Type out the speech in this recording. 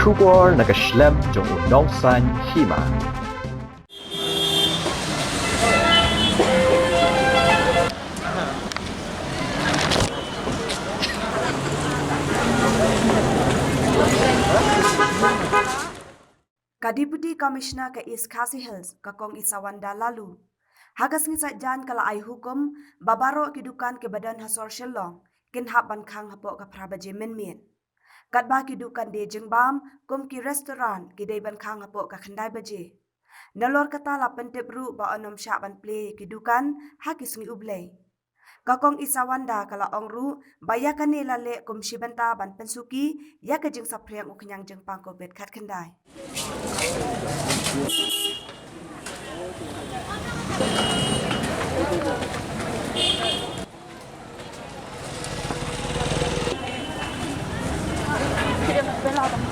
Shubor nakaslem jong unongsan hima. Ka Deputy Commissioner ke East Khasi Hills kakong Isawanda lalu. Hagas ngisat jan kala ay hukum babaro kidukan ke badan hasor shillong kinhap ban khang hapo ka prabaje menmen. Katba kidukan de jengbam kum ki restoran kidai ban khang hapo ka khandai baje. Nalor kata la pentep ru ba onom sya ban play kidukan hakis ngi ublay. Kakong Isawanda kala ongru bayakane lale kum shibanta ban pensuki ya ke jeng sapriang uknyang jeng pang covid khat khandai. Tidak, belakang.